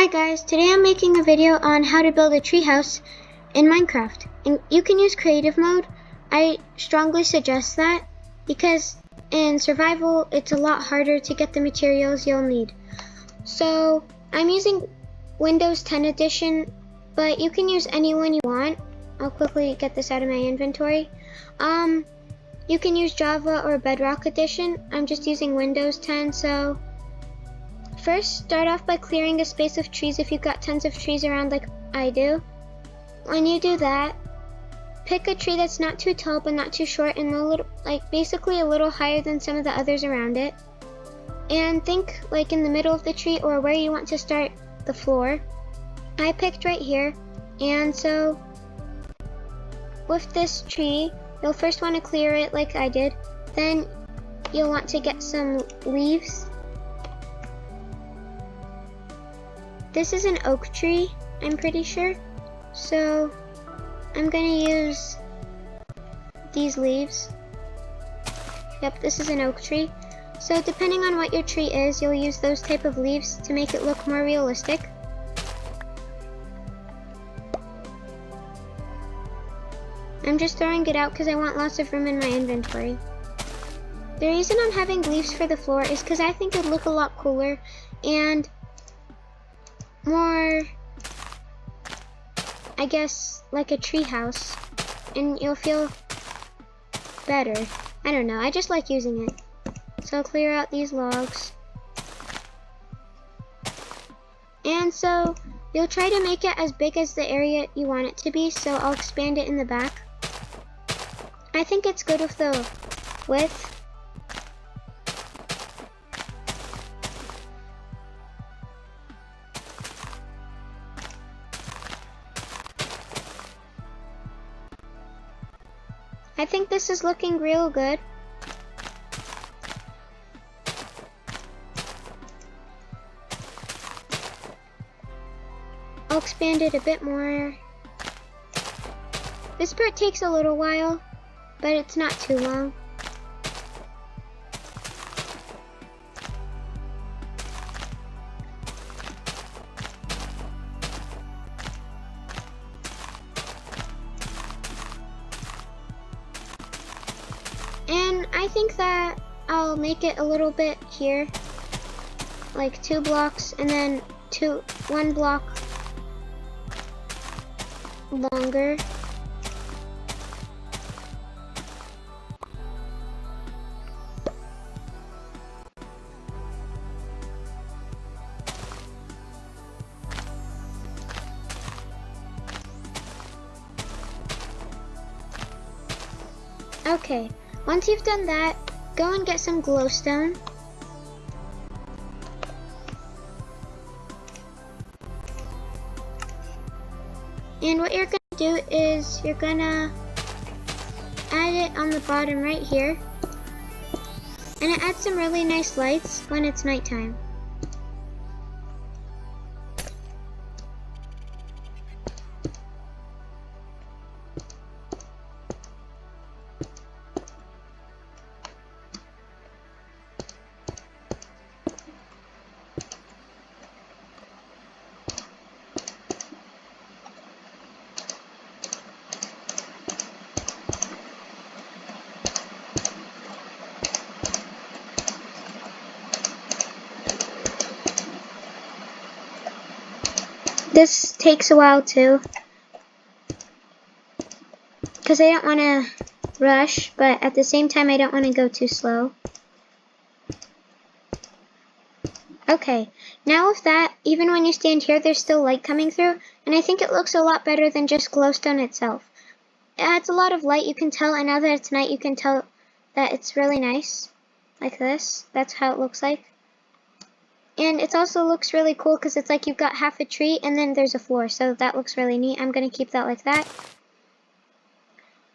Hi guys, today I'm making a video on how to build a treehouse in Minecraft. And you can use creative mode. I strongly suggest that because in survival it's a lot harder to get the materials you'll need. So I'm using Windows 10 edition, but you can use any one you want. I'll quickly get this out of my inventory. You can use Java or Bedrock edition. I'm just using Windows 10, so first, start off by clearing a space of trees if you've got tons of trees around like I do. When you do that, pick a tree that's not too tall but not too short and basically a little higher than some of the others around it. And think like in the middle of the tree or where you want to start the floor. I picked right here, and so with this tree, you'll first want to clear it like I did. Then you'll want to get some leaves. This is an oak tree, I'm pretty sure. So I'm gonna use these leaves. Yep, this is an oak tree. So depending on what your tree is, you'll use those type of leaves to make it look more realistic. I'm just throwing it out because I want lots of room in my inventory. The reason I'm having leaves for the floor is because I think it would look a lot cooler and more, I guess, like a tree house, and you'll feel better. I don't know, I just like using it. So clear out these logs. And so you'll try to make it as big as the area you want it to be, so I'll expand it in the back. I think it's good with the width. I think this is looking real good. I'll expand it a bit more. This part takes a little while, but it's not too long. And I think that I'll make it a little bit here, like 2 blocks, and then 1 block longer. Okay, once you've done that, go and get some glowstone. And what you're gonna do is you're gonna add it on the bottom right here. And it adds some really nice lights when it's nighttime. This takes a while too, because I don't want to rush, but at the same time I don't want to go too slow. Okay, now with that, even when you stand here, there's still light coming through, and I think it looks a lot better than just glowstone itself. It adds a lot of light, you can tell, and now that it's night, you can tell that it's really nice, like this. That's how it looks like. And it also looks really cool because it's like you've got half a tree and then there's a floor, so that looks really neat. I'm going to keep that like that.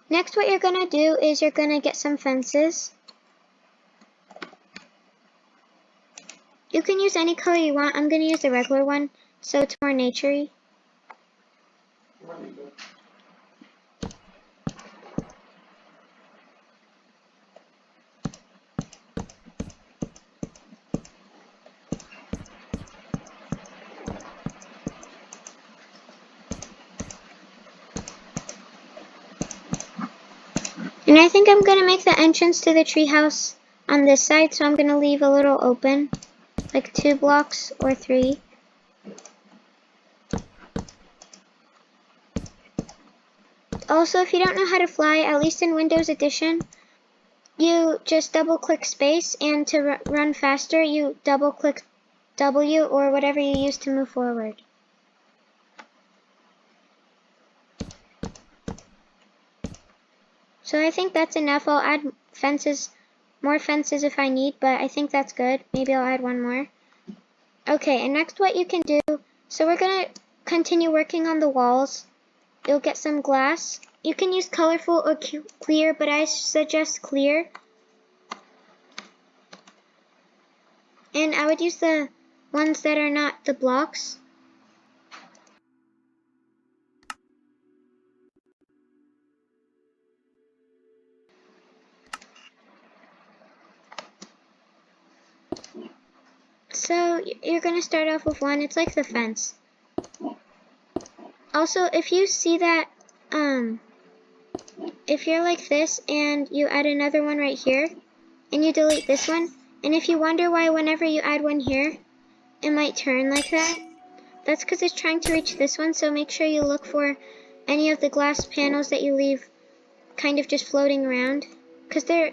Next, what you're going to do is you're going to get some fences. You can use any color you want. I'm going to use the regular one, so it's more naturey. And I think I'm gonna make the entrance to the treehouse on this side, so I'm gonna leave a little open, like 2 blocks or 3. Also, if you don't know how to fly, at least in Windows Edition, you just double click space, and to run faster, you double click W or whatever you use to move forward. So I think that's enough. I'll add fences, more fences if I need, but I think that's good. Maybe I'll add one more. Okay, and next what you can do, so we're gonna continue working on the walls. You'll get some glass. You can use colorful or clear, but I suggest clear. And I would use the ones that are not the blocks. So you're going to start off with one. It's like the fence. Also, if you see that, if you're like this and you add another one right here, and you delete this one, and if you wonder why whenever you add one here, it might turn like that, that's because it's trying to reach this one, so make sure you look for any of the glass panels that you leave kind of just floating around, because they're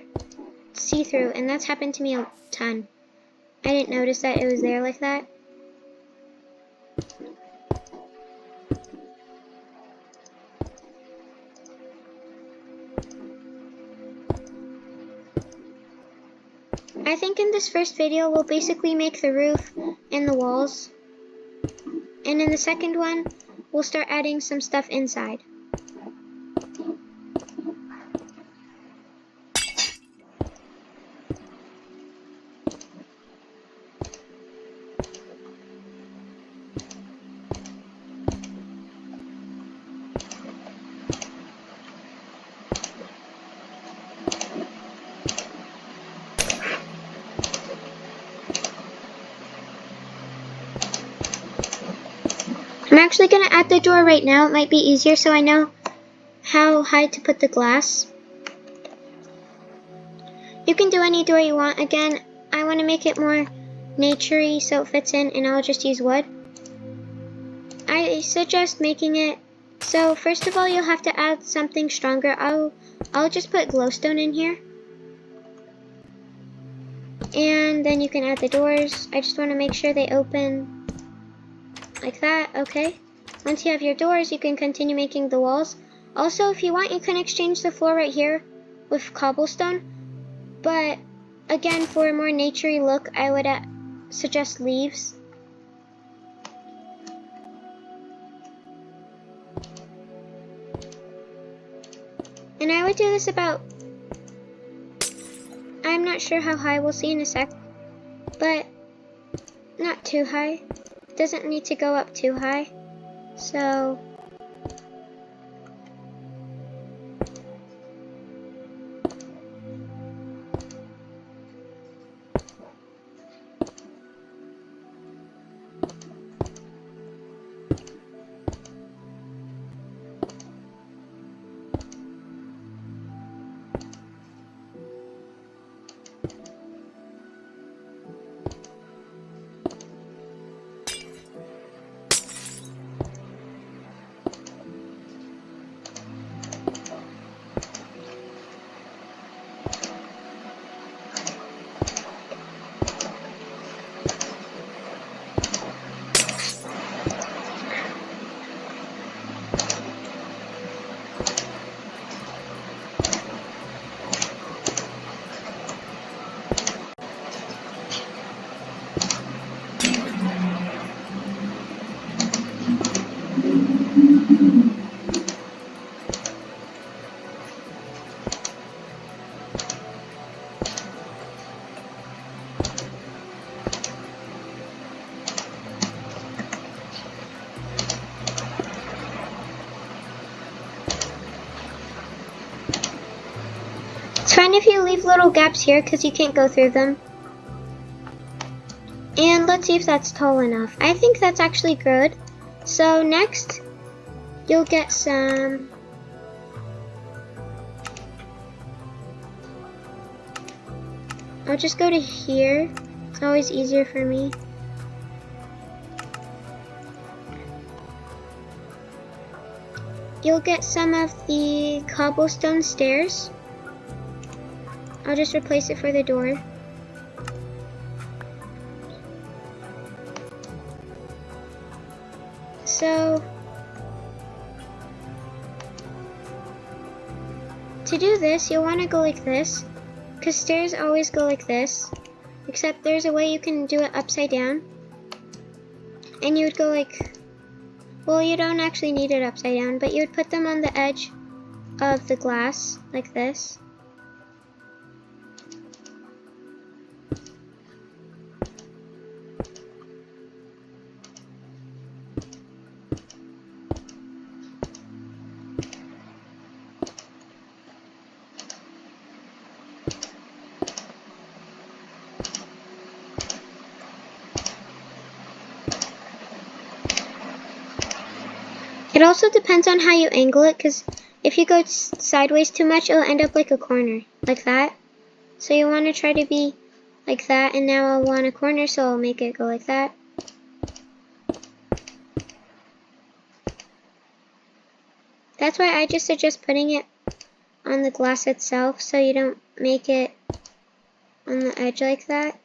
see-through, and that's happened to me a ton. I didn't notice that it was there like that. I think in this first video we'll basically make the roof and the walls, and in the second one we'll start adding some stuff inside. I'm actually going to add the door right now. It might be easier so I know how high to put the glass. You can do any door you want. Again, I want to make it more naturey so it fits in, and I'll just use wood. I suggest making it so first of all you'll have to add something stronger. I'll just put glowstone in here. And then you can add the doors. I just want to make sure they open like that. Okay. Once you have your doors, you can continue making the walls. Also, if you want, you can exchange the floor right here with cobblestone. But again, for a more naturey look, I would suggest leaves. And I would do this about, I'm not sure how high, we'll see in a sec, but not too high. Doesn't need to go up too high. So it's fine if you leave little gaps here because you can't go through them. And let's see if that's tall enough. I think that's actually good. So next, you'll get some I'll just go to here. It's always easier for me. You'll get some of the cobblestone stairs. I'll just replace it for the door. So, to do this, you'll want to go like this, because stairs always go like this, except there's a way you can do it upside down. And you would go like, well, you don't actually need it upside down, but you would put them on the edge of the glass, like this. It also depends on how you angle it, because if you go sideways too much, it'll end up like a corner, like that. So you want to try to be like that, and now I'll want a corner, so I'll make it go like that. That's why I just suggest putting it on the glass itself, so you don't make it on the edge like that.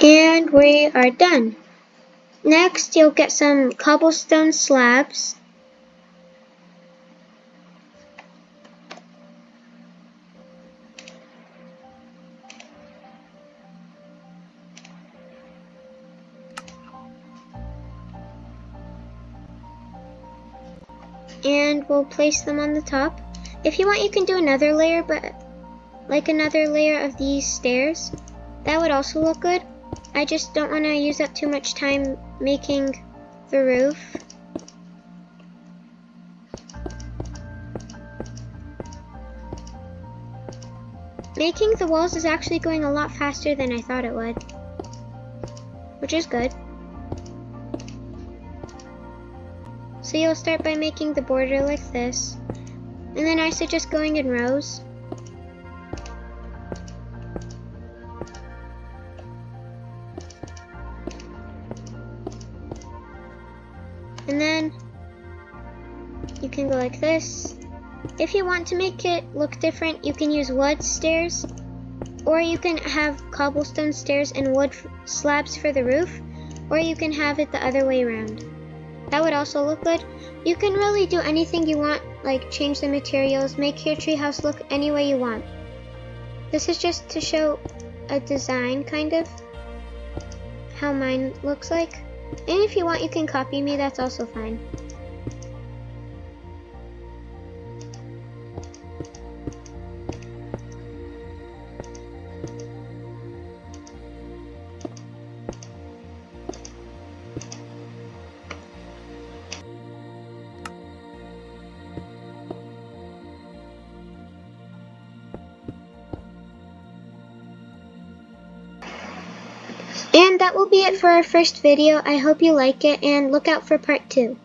And we are done. Next, you'll get some cobblestone slabs. And we'll place them on the top. If you want, you can do another layer, but like another layer of these stairs. That would also look good. I just don't want to use up too much time making the roof. Making the walls is actually going a lot faster than I thought it would, which is good. So you'll start by making the border like this, and then I suggest going in rows. And then you can go like this. If you want to make it look different, you can use wood stairs, or you can have cobblestone stairs and wood slabs for the roof, or you can have it the other way around. That would also look good. You can really do anything you want, like change the materials, make your treehouse look any way you want. This is just to show a design, kind of, how mine looks like. And if you want, you can copy me, that's also fine. And that will be it for our first video. I hope you like it, and look out for part 2.